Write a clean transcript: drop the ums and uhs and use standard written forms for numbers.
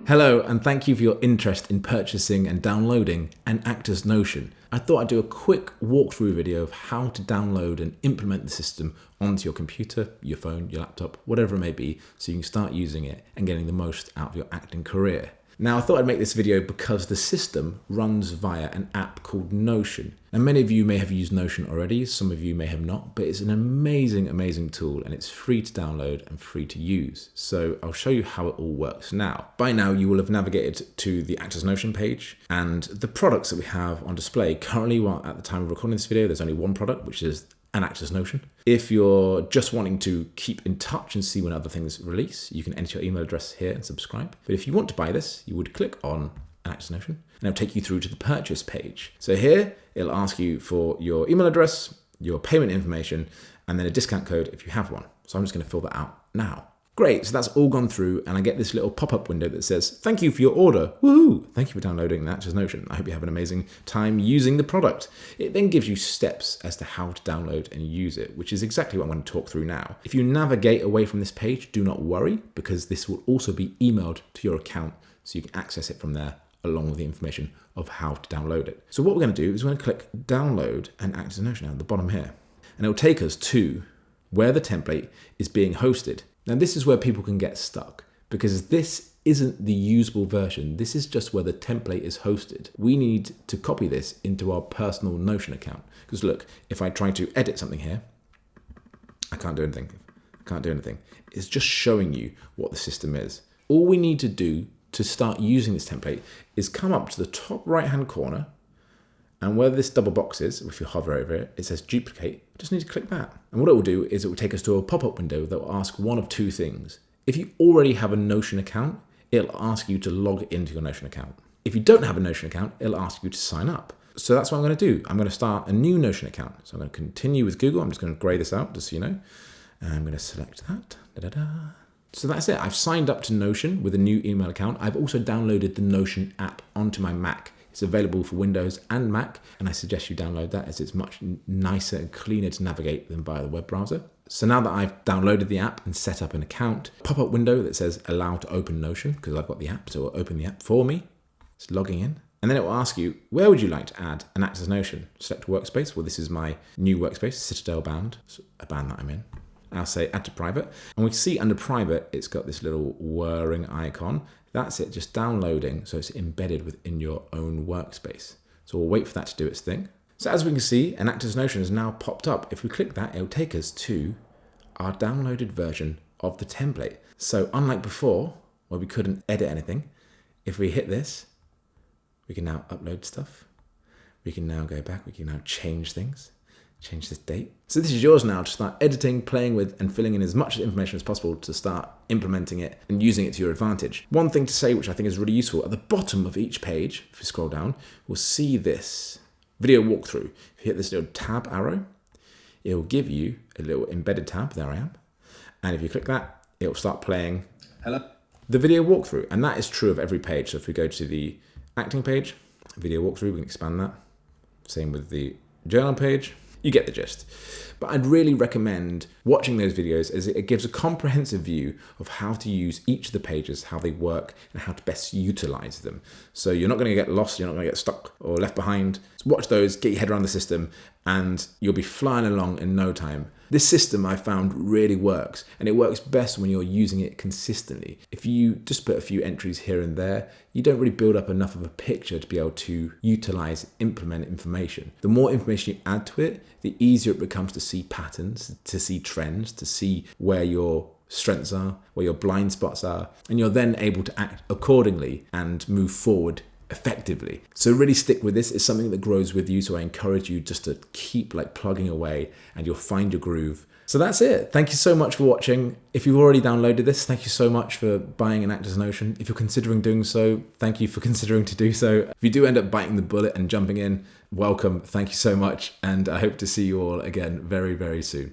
Hello, and thank you for your interest in purchasing and downloading an Actors Notion. I thought I'd do a quick walkthrough video of how to download and implement the system onto your computer, your phone, your laptop, whatever it may be, so you can start using it and getting the most out of your acting career. Now, I thought I'd make this video because the system runs via an app called Notion. Now, many of you may have used Notion already, some of you may have not, but it's an amazing, amazing tool and it's free to download and free to use. So I'll show you how it all works now. By now, you will have navigated to the Actors Notion page and the products that we have on display. Currently, at the time of recording this video, there's only one product, which is an Actors Notion. If you're just wanting to keep in touch and see when other things release, you can enter your email address here and subscribe. But if you want to buy this, you would click on an Actors Notion and it'll take you through to the purchase page. So here, it'll ask you for your email address, your payment information, and then a discount code if you have one. So I'm just going to fill that out now. Great, so that's all gone through and I get this little pop-up window that says, thank you for your order. Woohoo! Thank you for downloading the Actors Notion. I hope you have an amazing time using the product. It then gives you steps as to how to download and use it, which is exactly what I'm going to talk through now. If you navigate away from this page, do not worry, because this will also be emailed to your account so you can access it from there along with the information of how to download it. So what we're going to do is we're going to click download an Actors Notion at the bottom here. And it will take us to where the template is being hosted. Now this is where people can get stuck because this isn't the usable version. This is just where the template is hosted. We need to copy this into our personal Notion account. Because look, if I try to edit something here, I can't do anything. It's just showing you what the system is. All we need to do to start using this template is come up to the top right-hand corner, and where this double box is, if you hover over it, it says duplicate. Just need to click that. And what it will do is it will take us to a pop-up window that will ask one of two things. If you already have a Notion account, it'll ask you to log into your Notion account. If you don't have a Notion account, it'll ask you to sign up. So that's what I'm going to do. I'm going to start a new Notion account. So I'm going to continue with Google. I'm just going to grey this out just so you know. And I'm going to select that. So that's it. I've signed up to Notion with a new email account. I've also downloaded the Notion app onto my Mac. It's available for Windows and Mac, and I suggest you download that as it's much nicer and cleaner to navigate than via the web browser. So now that I've downloaded the app and set up an account, pop-up window that says allow to open Notion, because I've got the app, so it'll open the app for me. It's logging in. And then it will ask you, where would you like to add an Actors Notion? Select workspace. Well, this is my new workspace, Citadel Band, it's a band that I'm in. I'll say add to private. And we see under private, it's got this little whirring icon. That's it, just downloading, so it's embedded within your own workspace. So we'll wait for that to do its thing. So as we can see, an Actors Notion has now popped up. If we click that, it'll take us to our downloaded version of the template. So unlike before, where we couldn't edit anything, if we hit this, we can now upload stuff. We can now go back, we can now change things. Change this date. So this is yours now to start editing, playing with, and filling in as much information as possible to start implementing it and using it to your advantage. One thing to say, which I think is really useful, at the bottom of each page, if you scroll down, we'll see this video walkthrough. If you hit this little tab arrow, it will give you a little embedded tab. There I am. And if you click that, it will start playing the video walkthrough. And that is true of every page. So if we go to the acting page, video walkthrough, we can expand that. Same with the journal page. You get the gist. But I'd really recommend watching those videos as it gives a comprehensive view of how to use each of the pages, how they work, and how to best utilize them. So you're not going to get lost, you're not going to get stuck or left behind. So watch those, get your head around the system, and you'll be flying along in no time. This system I found really works, and it works best when you're using it consistently. If you just put a few entries here and there, you don't really build up enough of a picture to be able to utilize, implement information. The more information you add to it, the easier it becomes to see patterns, to see trends, to see where your strengths are, where your blind spots are, and you're then able to act accordingly and move forward effectively. So really stick with this. It's something that grows with you, so I encourage you just to keep plugging away and you'll find your groove. So that's it. Thank you so much for watching. If you've already downloaded this, thank you so much for buying an Actors Notion. If you're considering doing so, thank you for considering to do so. If you do end up biting the bullet and jumping in, welcome. Thank you so much. And I hope to see you all again very, very soon.